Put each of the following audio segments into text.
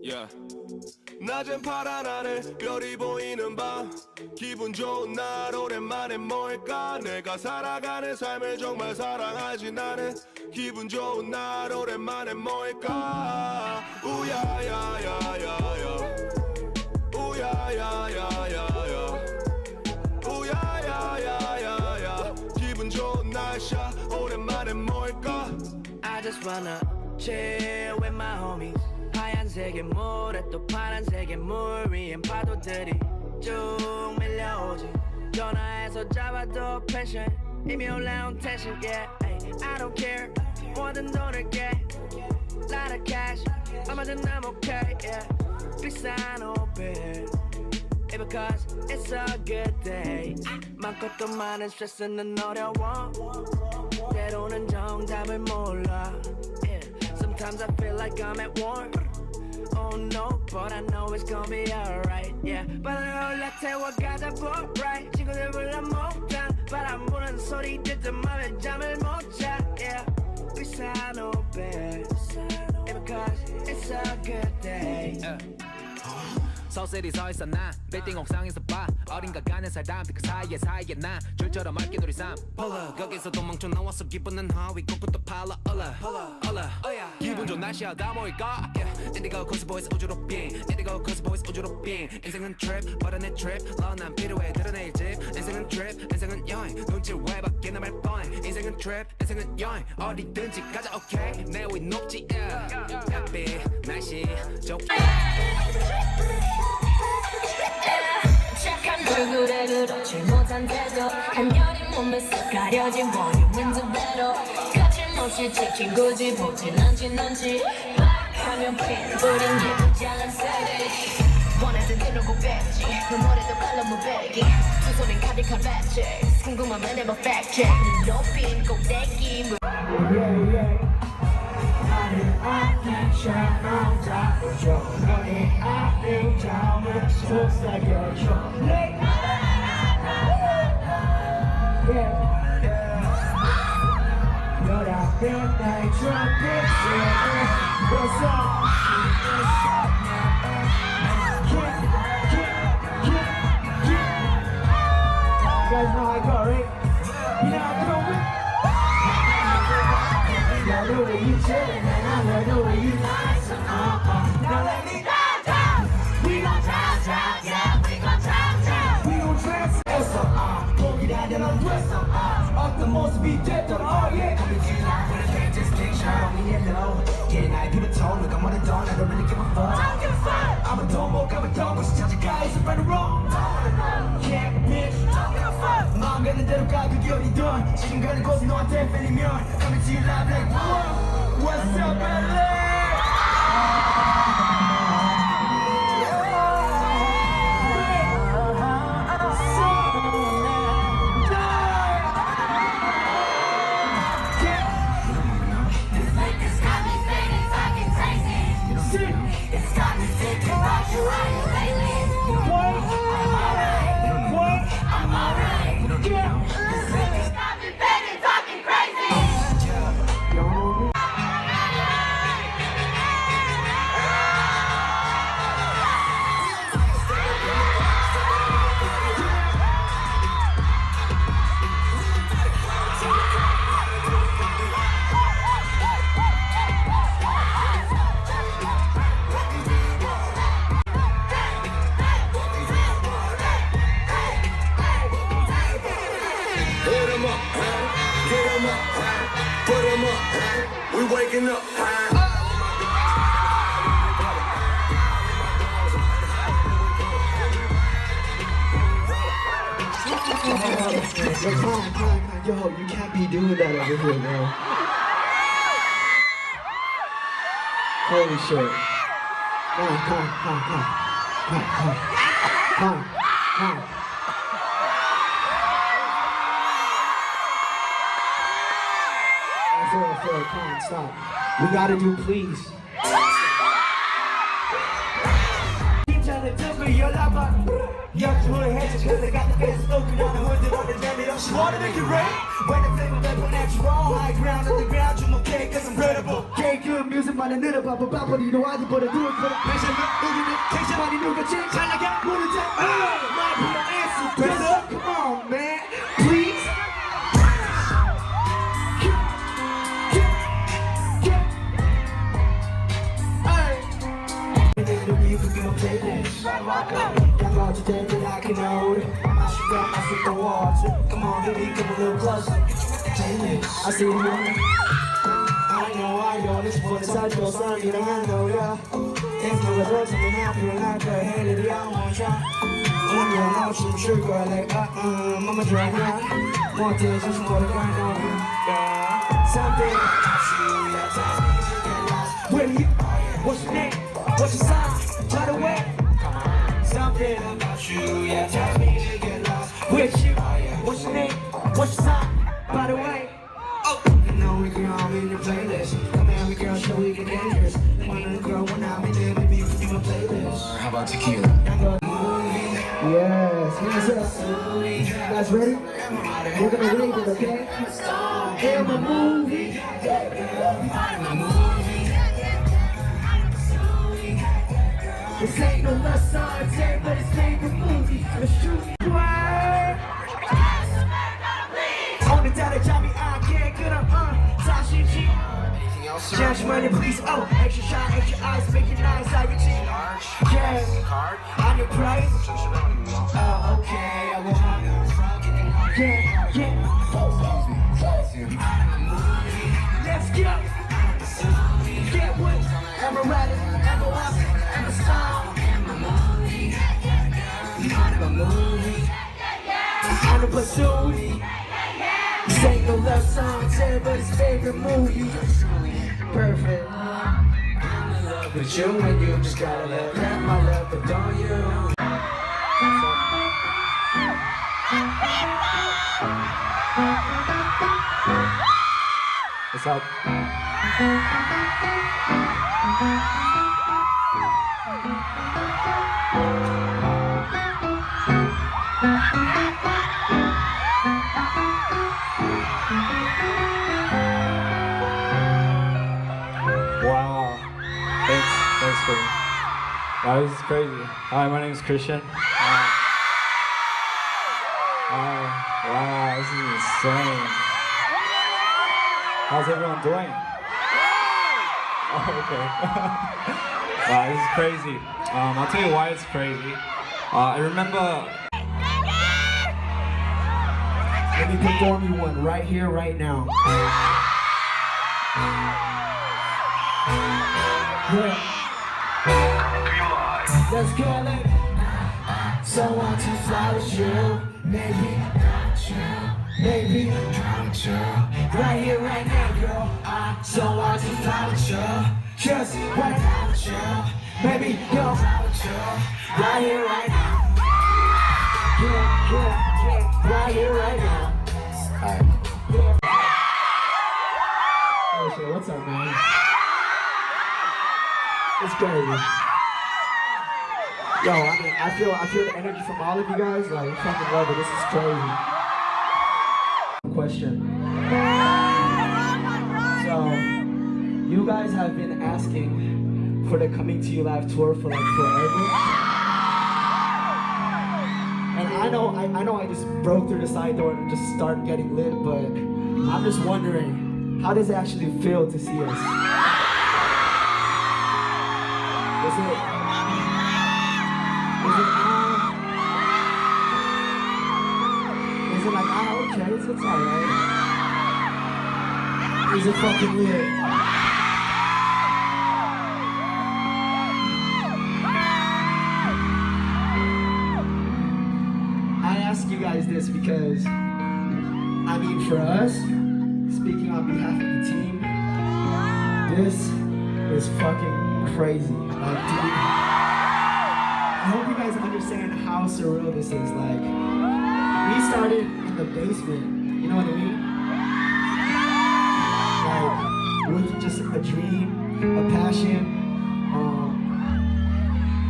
Yeah. 낮엔 파란 하늘 별이 보이는 밤 기분 좋은 날 오랜만에 뭘까 내가 살아가는 삶을 정말 사랑하지 나는 기분 좋은 날 오랜만에 뭘까 우야야야야야 우야야야야야 우야야야야야 기분 좋은 날씨야 오랜만에 뭘까 I just wanna chill with my homies 하얀색의 물에 또 파란색의 물 위엔 파도들이 쭉 밀려오지 전화해서 잡아도 펜션 이미 올라온 텐션 yeah ay, I don't care 뭐든 돈을 깨 Lot of cash 얼마든 I'm okay yeah 비싼 옷들 Yeah, because it's a good day 많고도 많은 스트레스는 어려워 때로는 정답을 몰라 yeah. Sometimes I feel like I'm at war Oh no, but I know it's gonna be alright yeah 바다를 올라태워 가자 boat ride 친구들 불러 목장 바람 부는 소리 듣던 맘에 잠을 못자 yeah 비싼 옷들 Yeah, because it's a good day 서슬이 서있어 난 빌딩 옥상에서 봐 어딘가 가는 사람 그 사이에 난 줄처럼 맑게 우리 삶 홀라 거기서 도망쳐 나왔어 기분은 하위 코끝도 팔라 얼라 기분 좋은 날씨야 다 모일까 인디고 코스보이스 우주로 빙 인디고 코스보이스 우주로 빙 인생은 트립 바라네 트립 넌난 필요해 드러낼 집 인생은 트립 인생은 여행 눈치를 왜 밖에 남을 뻔해 인생은 트립 인생은 여행 어디든지 가자 오케이 내 위 높지 햇빛 날씨 좋게 착한 얼굴에 그렇지 못한 태도 한여린 몸에서 가려진 볼륨은 그대로 거침없이 찍힌 굳이 보진 않지 넌지 막 하면 핀 우린 예쁘장한 savage 원하던 대로 고백지 눈물에도 칼로 무배기 두 손엔 가득한 배치 궁금하면 내봐 fact check 높인 꼭대기 샤만 잡아줘 너의 아름다움을 속삭여줘 You're out there 나의 trumpet What's up? You guys know how I go, right? You know how I go with Love the way you chillin' and I love the way you nice Now let me down We gon' down, yeah We gon' down We gon' transfer 거기다 대면 됐어 어떤 모습이 됐던 oh yeah coming to life with a fantastic picture on me yellow Yeah 나의 피부톤 누가 뭐래도 I don't really give a fuck Don't give a fuck 아무도 못 가봤던 곳이 찾아가 있어 right or wrong Yeah bitch Don't give a fuck 마음 가는 대로 가 그게 어디든 지금 가는 곳은 너한테 끌리면 coming to life like whoa What's up LA Waking up high. Yo, come. Yo, you can't be doing that over here, bro. Holy shit. Come. Phil, come on, stop. We gotta do please. 괜찮은 틈을 열어봐. 역주를 해줘 그래 가득해서 또 그려 wanna make it rain. When the flavor level natural, high ground on the ground, you okay, cause I'm credible. Get good music만은 늘어봐, 바빠리도 아직보다 do it for the passion. 우리는 텐션만이 누가 제일 잘 나가 모르자. My people answer, better. Come on, man, please. I can hold it. I should grab my feet the water. Come on, baby, come a little closer. I see you. I know this for the side of sun, you I know ya. If no one does something happy, like a head of the hour, try. When you're not some sugar, like mama drag out. More days, just more to grind on you. Something where you? What's your name? What's your sign? By the way. Something about you, yeah, tells me to get lost with you. What's your name? What's your sign? By the way, oh, you know we can all be in your playlist. Come here, girl, so we get dangerous. One girl, when I'm in there, maybe you can do my playlist. How about tequila? Yes, hands up. You guys ready? We're gonna read it, okay? I'm a movie. I'm a movie. This ain't no love song, it's everybody's favorite movie. Let's shoot. 오늘 따라 잠이 안 깨, 그럼 사실지. Cash money, please. Oh, extra shot, extra eyes, make it nice, how you cheat. Yeah, on your price. Oh, okay, I will. Yeah, yeah. Let's go. Get what? I'm a rabbit, I'm a wasp, I'm a star. I'm a movie. I'm a pursuit. This ain't no love song, it's everybody's favorite movie. Perfect. I'm in love with you and you just gotta let my love adore you. What's up? Wow. Thanks for wow, this is crazy. Hi, my name is Christian. Wow, this is insane. How's everyone doing? Oh, okay. Wow, this is crazy. I'll tell you why it's crazy. I remember. Let me perform you one right here, right now. Yeah. Let's go, so I want to fly with you, maybe, right here, right now, girl. So I want to fly with you, just right now with you, maybe, go, right here, right now. Yeah, right here, right now. Yeah. Oh shit, what's up, man? It's crazy. Yo, I mean, I feel the energy from all of you guys. Like, I fucking love it. This is crazy. Question. So, you guys have been asking for the Coming to You Live tour for like forever. And I know I just broke through the side door and just started getting lit, but I'm just wondering, how does it actually feel to see us? Is it like, okay, it's alright. Is it fucking lit? I ask you guys this because, I mean, for us, speaking on behalf of the team, this is fucking crazy. Like, dude, I hope you guys understand how surreal this is. Like, we started in the basement, you know what I mean? Like, with just a dream, a passion.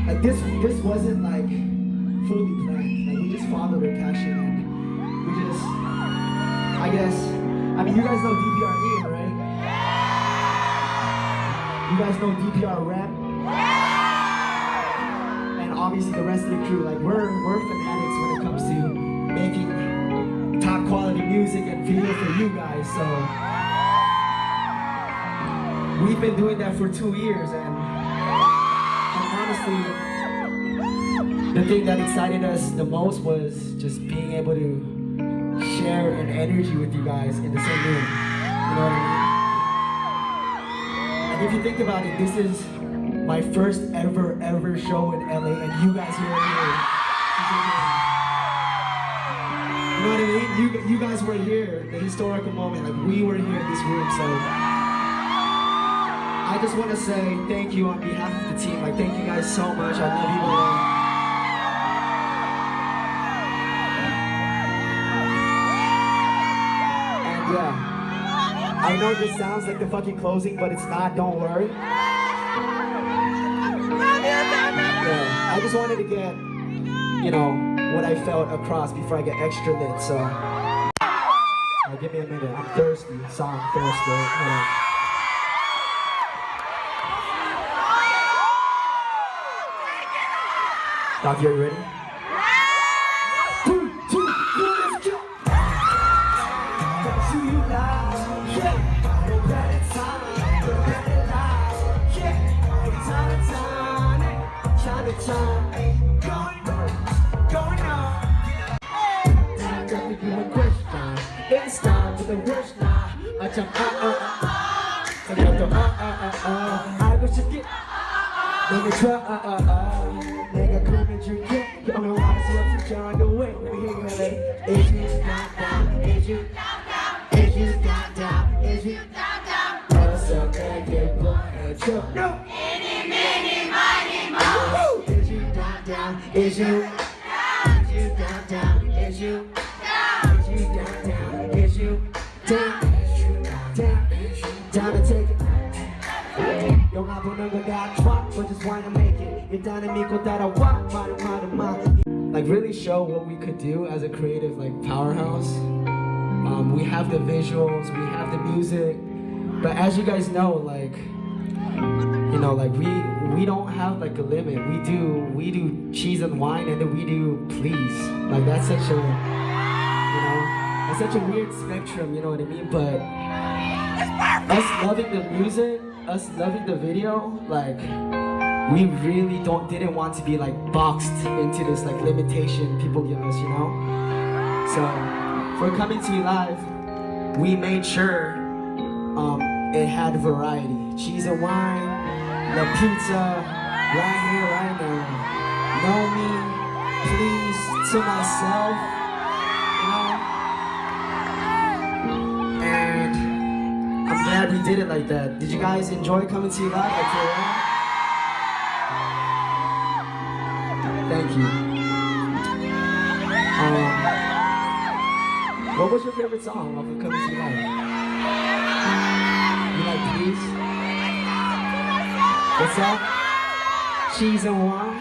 Like this wasn't like fully planned. Like, we just followed our passion and we just guess, I mean, you guys know DPR Ian, right? You guys know DPR Rap? And obviously the rest of the crew, like we're fanatics when it comes to making top quality music and video for you guys, so we've been doing that for 2 years, and honestly, the thing that excited us the most was just being able to share an energy with you guys in the same room. You know what I mean? And if you think about it, this is my first ever show in LA, and you guys are here. You know what I mean? You guys were here, the historical moment, like we were here in this room, so I just want to say thank you on behalf of the team. Like, thank you guys so much. I love you all. And yeah, I know this sounds like the fucking closing, but it's not. Don't worry. Yeah, I just wanted to get, you know, what I felt across before I get extra lit. So, give me a minute. I'm thirsty. Sorry, I'm thirsty. Doc, you ready? 3, 2, 1, let's go! See you live, yeah. We're ready time, we're ready live, yeah. Time to time, going on. Time to give you a question. It's time for the worst now. I jump I wish you get. Let me try nigga, come and drink it. You only want to see what's in on the way. Let me hear you, LA. Is you down, is you is you down, is you down. What's up, nigga, boy, and you no. Mini, miny, mo. Is you down, is you down, is you down, is you down, down to take it. Don't have another guy drop, but just wanna make it. You're down to me, go that I walk, like really show what we could do as a creative like powerhouse. We have the visuals, we have the music, but as you guys know, like, you know, like we don't have like a limit. We do cheese and wine, and then we do please. Like that's such a, you know, it's such a weird spectrum, you know what I mean? But us loving the music, us loving the video, like we really didn't want to be like boxed into this like limitation people give us, you know? So for coming to you live, we made sure it had variety. Cheese and wine, the pizza, right here, right now. Know me, please, to myself, you know? And I'm glad we did it like that. Did you guys enjoy coming to you live? Like, thank you. What was your favorite song off of Coming to You Live? You like Please? What's that? Cheese and wine?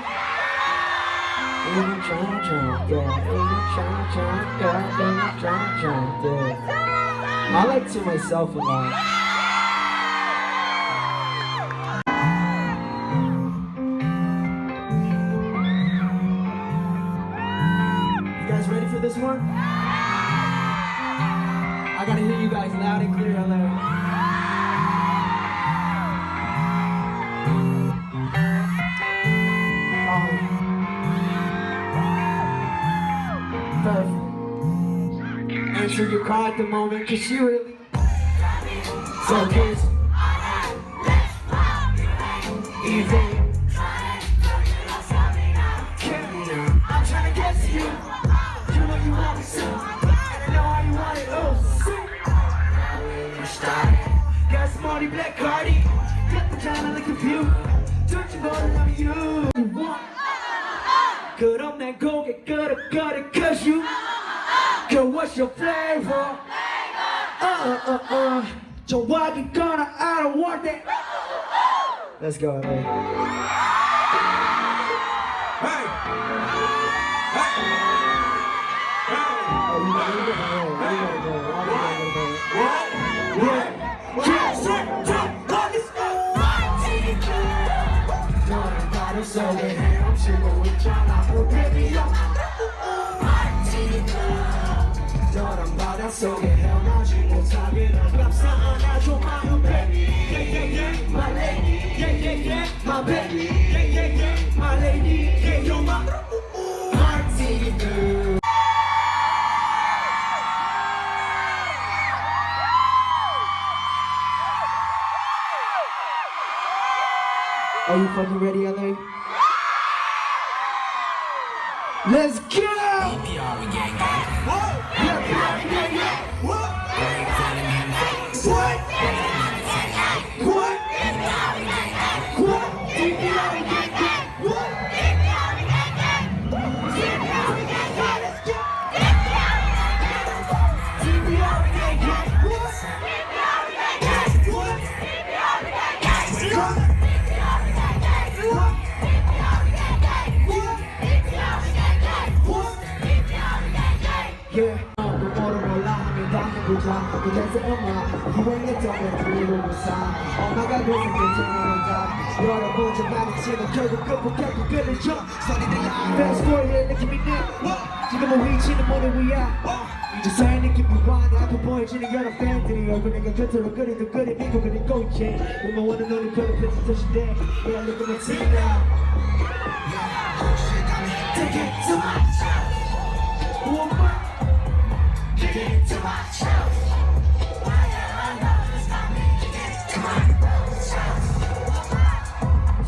I like To Myself a lot. You guys ready for this one? I gotta hear you guys loud and clear, hello. Perfect. Answer your call at the moment, cause she really so kids. Easy. I'm trying to get to you. You know you want me so. And I know how you want it. Oh, see. Got some Marty Black Cardi. Get the China like a view. Don't you go to love you. You want. Good on that go get good it cause you. Girl, what's your flavor? So why you gonna, I don't want that. Let's go, man. Hey! Hey! Hey! Oh, you gotta go. 속에 헤엄치고 있잖아 Oh baby you're my team 너랑 바닷속에 헤어나지 못하게 널 감싸 안아줘 my baby Yeah yeah yeah my lady Yeah yeah yeah my baby Yeah yeah yeah my lady Yeah you're my team girl Are you fucking ready, LA? Let's go! DPR, we gang gang. What? DPR, gang gang. What? What? What? What? DPR, gang gang. What? DPR, gang gang. DPR, gang gang. Let's go! DPR, gang gang. What? DPR, gang gang. What? DPR, gang gang. Yeah, 너 뭐로 몰라 하면 당겨보자 그래서 엄마 유행했던 불로 사 엄마가 그래서 괜찮아 여러분 좀 많이 결국 극복하고 끊어져 소리들야 Fast forward 느낌이 나 지금은 위치는 모두 위야 주사의 느낌이 와내 앞에 보여지는 여러 팬들이 얼굴 내가 곁으로 그리도 그리고 그리고 있지 우만 원하는 너는 그런 프레젠테이션인데 Yeah, look at my team now Take it to my show One more Take it to my show I know it's coming Take it to my show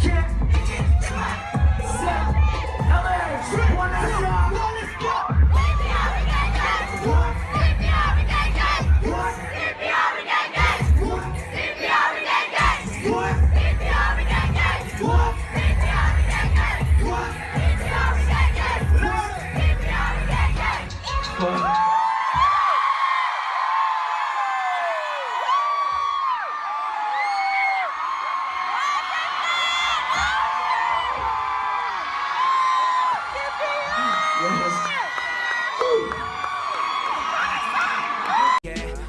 Yeah Take it to my show LA, one at a time Let's go DPR, gang gang What? DPR, gang gang What? DPR, gang gang What? DPR, gang gang What? DPR, gang gang What? DPR, gang gang What? DPR, gang gang What? DPR, gang gang What?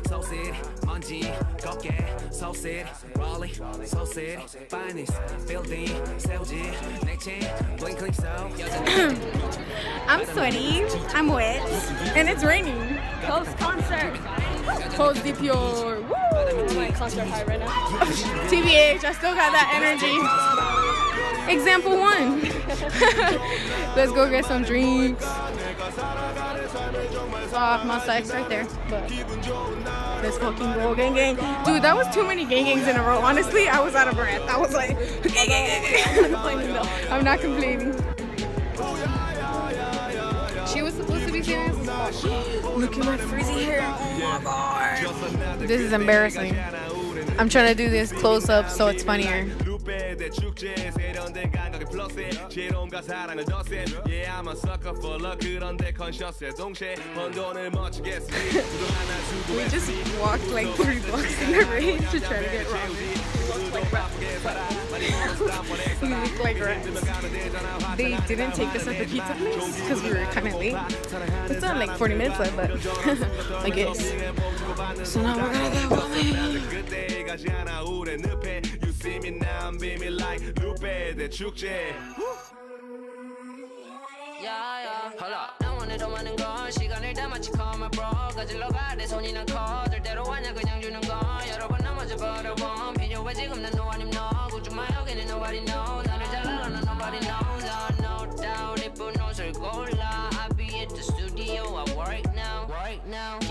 So city, 먼지, 걷게, so city, Raleigh, so city, finest, building, 세우지, 내친, blink click so. I'm sweaty, I'm wet, and it's raining. Post concert. Post DPR. Woo! My concert high right now. TBH, I still got that energy. Example 1. Let's go get some drinks. My site's right there, but let's fucking go, gang gang. Dude, that was too many gang gangs in a row. Honestly, I was out of breath. I was like, gang gang gang. I'm not complaining though. I'm not complaining. She was supposed to be serious. Look at my frizzy hair. Oh my god. This is embarrassing. I'm trying to do this close up so it's funnier. We just walked like 3 blocks in the rain to try to get ramen. We look like rats. They didn't take us at the pizza place because we were kind of late. It's not like 40 minutes left, but I guess. So now we're gonna get ramen. 오늘도 많은 건 시간을 다 마치 come my bro 가질러 가대 손이 난 커 절대로 아냐 그냥 주는 건 여러 번 넘어져 버려워 필요해 지금 난 no 아님 너 걱정 마 여기는 nobody know